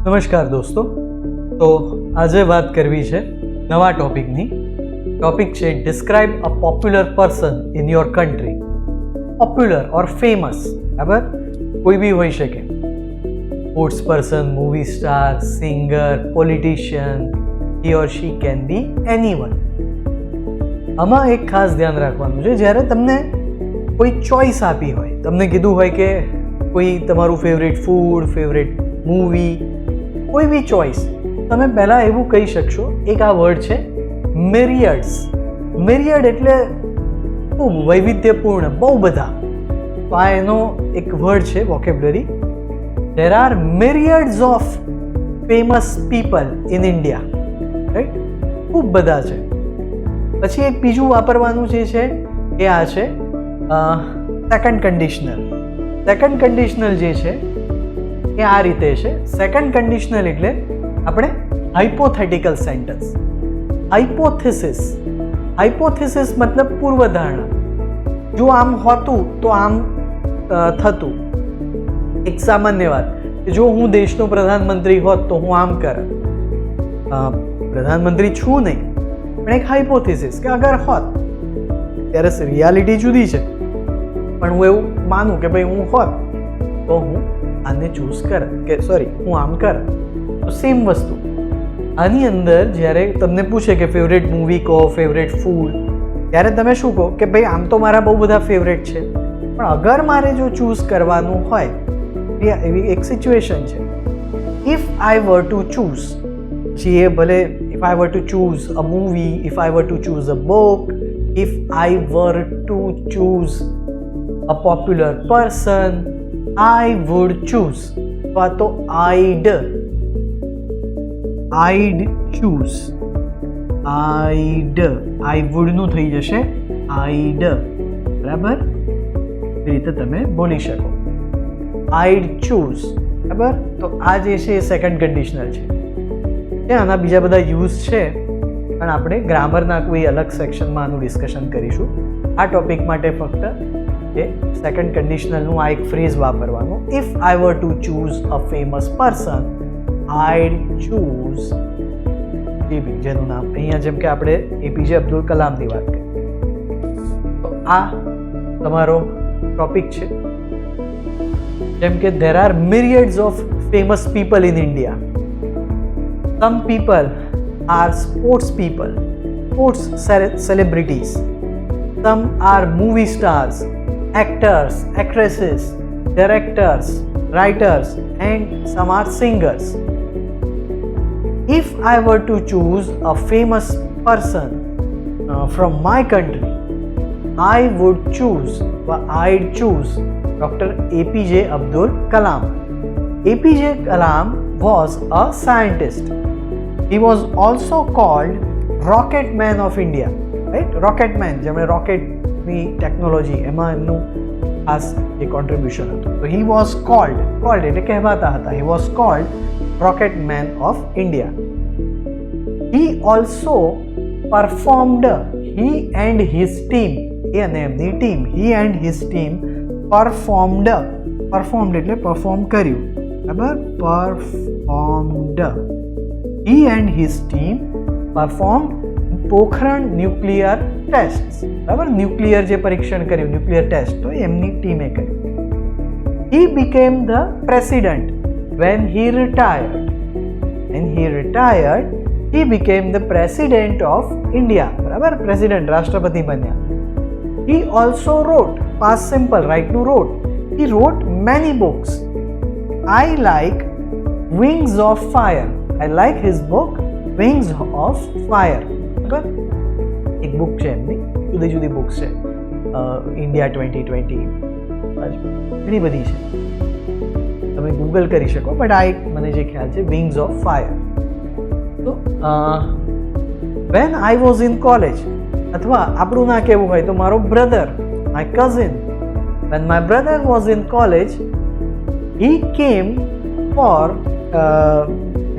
નમસ્કાર દોસ્તો. તો આજે વાત કરવી છે નવા ટોપિકની. ટોપિક છે describe a popular person in your country. Popular or famous, બરાબર, કોઈ બી હોઈ શકે. Sports person, movie star, singer, politician, he or she can be anyone. આમાં એક ખાસ ધ્યાન રાખવાનું છે, જ્યારે તમને કોઈ ચોઈસ આપી હોય, તમને કીધું હોય કે કોઈ તમારું ફેવરેટ ફૂડ, ફેવરેટ મૂવી, કોઈ બી ચોઈસ, તમે પહેલાં એવું કહી શકશો. એક આ વર્ડ છે મિરિયડ્સ. મિરિયડ એટલે ખૂબ વૈવિધ્યપૂર્ણ, બહુ બધા. તો આ એનો એક વર્ડ છે, vocabulary. There are myriads of famous people in India, right? ખૂબ બધા છે. પછી એક બીજું વાપરવાનું જે છે એ આ છે સેકન્ડ કન્ડિશનલ. સેકન્ડ કન્ડિશનલ જે છે એ આ રીતે છે. સેકન્ડ કન્ડિશનલ એટલે આપણે હાઇપોથેટિકલ સેન્ટેન્સ. હાઇપોથેસિસ મતલબ પૂર્વધારણા. જો આમ હોતું તો આમ થતું. એક સામાન્ય વાત, જો હું દેશનો પ્રધાનમંત્રી હોત તો હું આમ કરત. પ્રધાનમંત્રી છું નહીં, પણ એક હાઇપોથેસિસ કે અગર હોત. ત્યારે રિયાલિટી જુદી છે, પણ હું એવું માનું કે ભાઈ હું હોત તો હું આને ચૂઝ કરત, કે સોરી હું આમ કરત. તો સેમ વસ્તુ આની અંદર જ્યારે તમને પૂછે કે ફેવરેટ મૂવી કહો, ફેવરેટ ફૂડ, ત્યારે તમે શું કહો કે ભાઈ આમ તો મારા બહુ બધા ફેવરેટ છે, પણ અગર મારે જો ચૂઝ કરવાનું હોય, એવી એક સિચ્યુએશન છે. If I were to choose, પછી એ ભલે if I were to choose a movie, if I were to choose a book, if I were to choose a popular person, I would choose. અથવા તો I'd choose. I would નું થઈ જશે I'd, બરાબર? એ રીતે તમે બોલી શકો. I'd choose, બરાબર? તો આ જે છે એ સેકન્ડ કન્ડિશનલ છે. આના બીજા બધા યુઝ છે, પણ આપણે ગ્રામરના કોઈ અલગ સેક્શનમાં આનું ડિસ્કશન કરીશું. આ ટોપિક માટે ફક્ત એ સેકન્ડ કન્ડિશનલનું આ એક ફ્રેઝ વાપરવાનું. If I were to choose a famous person, I'd choose AB, જેનું નામ અહીંયા જેમ કે આપણે એપીજે અબ્દુલ કલામની વાત કરી. તો આ તમારો ટોપિક છે. જેમ કે there are myriads of famous people in India. Some people are sports people, sports celebrities. Some are movie stars, actors, actresses, directors, writers, and some are singers. If I were to choose a famous person from my country, I'd choose Dr. APJ Abdul Kalam. APJ Kalam was a scientist. He was also called Rocket Man of India, right? Rocket Man, જેમણે rocket ની technology, એમાં એમનું ખાસ એ contribution હતું. તો હી was cold એટલે કહેવાતા હતા. He was called rocket man of India. He also performed, he and his team, એ અને એમની team, he and his team performed એટલે પરફોર્મ કર્યું, બરાબર? Performed. He and his team performed Pokhran nuclear test, બરાબર? ન્યુક્લિયર જે પરીક્ષણ કર્યું, ન્યુક્લિયર ટેસ્ટ, તો એમની ટીમે કર્યું. He became the president when he retired. He became the president of India, બરાબર? પ્રેસિડન્ટ, રાષ્ટ્રપતિ બન્યા. He also rote, past simple, રાઇટનું wrote. He wrote many books. I like Wings of Fire. I like his book Wings of Fire. બરાબર? એક book છે એમની, જુદી જુદી બુક્સ છે. ઇન્ડિયા 2020, ઘણી બધી છે, તમે ગૂગલ કરી શકો. બટ આ એક મને જે ખ્યાલ છે, વિંગ્સ ઓફ ફાયર. તો when I was in college, અથવા આપણું ના કહેવું હોય તો મારો brother, my cousin, when my brother was in college, he came for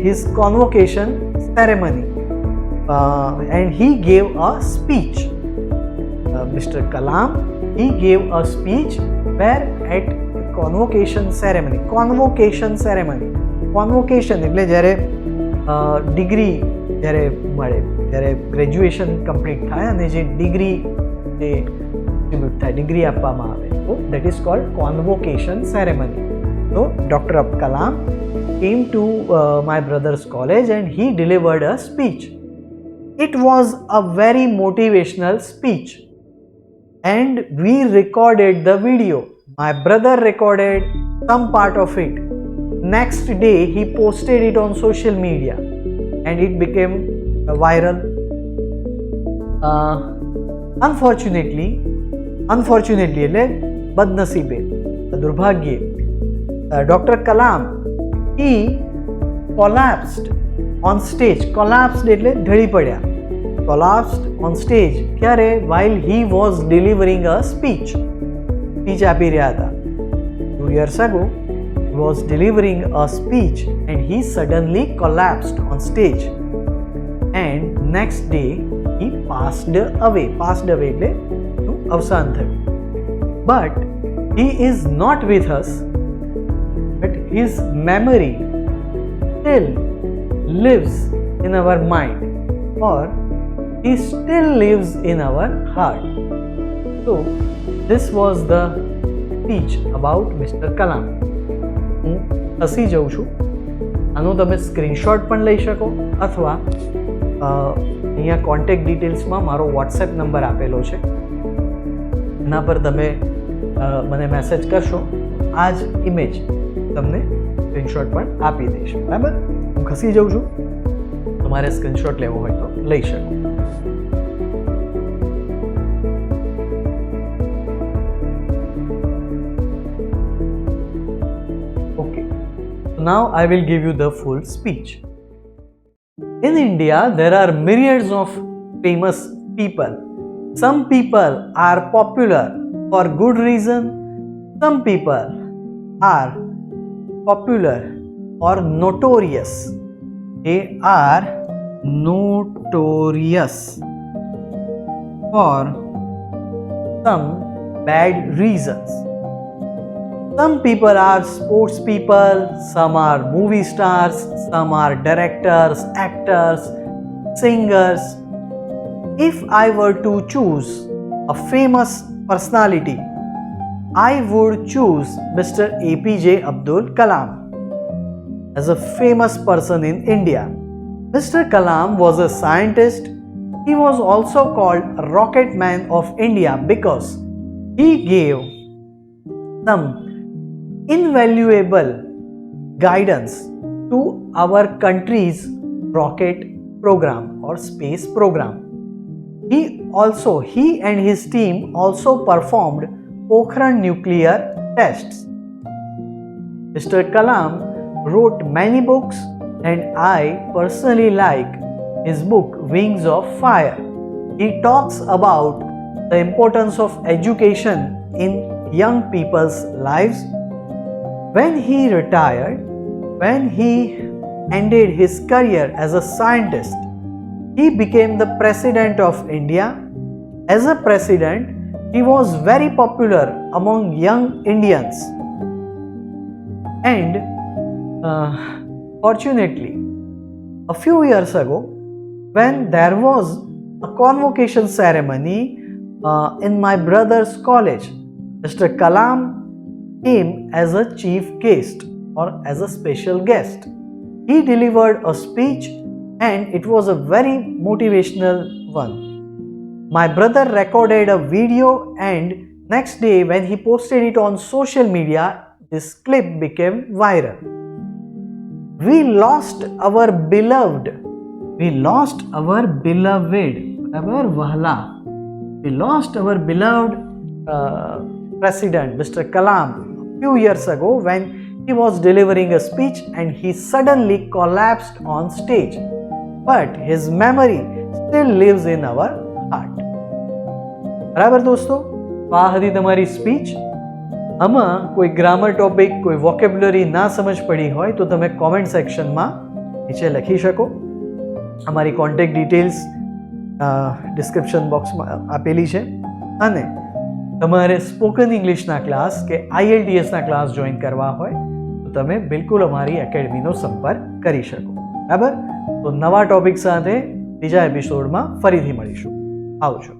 his convocation ceremony. And he gave a speech. Mr. Kalam, he gave a speech where at convocation ceremony. Convocation એટલે જ્યારે degree જ્યારે મળે, જ્યારે graduation complete થાય અને જે degree જે distribute થાય, ડિગ્રી આપવામાં આવે, તો that is called convocation ceremony. તો doctor Kalam came to my brother's college and he delivered a speech. It was a very motivational speech and we recorded the video. My brother recorded some part of it. Next day he posted it on social media and it became viral. Unfortunately એટલે બદનસીબે, દુર્ભાગ્યે, Dr. Kalam, he collapsed on stage. Collapsed એટલે ઢળી પડ્યા. Collapsed on stage ક્યારે? While he was delivering a speech. Speech આપી રહ્યા હતા. 2 years ago, he was delivering a speech and he suddenly collapsed on stage. And next day, he passed away. Passed away એટલે અવસાન થયું. But he is not with us. But his memory still lives in our mind, or he still lives in our heart. So this was the speech about Mr. Kalam. હું હસી જઉં છું. આનો તમે screenshot પણ લઈ શકો અથવા અહીંયા કોન્ટેક્ટ ડિટેલ્સમાં મારો વોટ્સએપ નંબર આપેલો છે, એના પર તમે મને મેસેજ કરશો, આ જ ઇમેજ તમને સ્ક્રીનશોટ પણ આપી દઈશ. બરાબર? હું ખસી જાઉં છું, તમારે સ્ક્રીનશોટ લેવો હોય તો લઈ શકો. Okay, now I will give you the full speech. In India, there are myriads of famous people. Some people are popular for good reason. Some people are popular or notorious. They are notorious for some bad reasons. Some people are sports people, some are movie stars, some are directors, actors, singers. If I were to choose a famous personality, I would choose Mr. APJ Abdul Kalam as a famous person in India. Mr. Kalam was a scientist. He was also called Rocket Man of India because he gave some invaluable guidance to our country's rocket program or space program. He and his team also performed Pokhran nuclear tests. Mr. Kalam wrote many books and I personally like his book Wings of Fire. He talks about the importance of education in young people's lives. When he retired, when he ended his career as a scientist, he became the President of India. As a president, he was very popular among young Indians. And fortunately, a few years ago, when there was a convocation ceremony in my brother's college, Mr. Kalam came as a chief guest or as a special guest. He delivered a speech and it was a very motivational one. My brother recorded a video and next day when he posted it on social media, this clip became viral. We lost our beloved. We lost our beloved President, Mr. Kalam, a few years ago when he was delivering a speech and he suddenly collapsed on stage. But his memory still lives in our heart. બરાબર દોસ્તો, આ હતી તમારી speech. આમાં કોઈ grammar topic, કોઈ vocabulary ના સમજ પડી હોય તો તમે કોમેન્ટ સેક્શનમાં નીચે લખી શકો. અમારી કોન્ટેક્ટ ડિટેલ્સ ડિસ્ક્રિપ્શન બોક્સમાં આપેલી છે. અને તમારે સ્પોકન ઇંગ્લિશના ક્લાસ કે IELTSના ક્લાસ જોઈન કરવા હોય તો તો તમે બિલકુલ અમારી એકેડમીનો સંપર્ક કરી શકો. બરાબર? તો નવા ટોપિક સાથે બીજા એપિસોડમાં ફરીથી મળીશું. આવજો.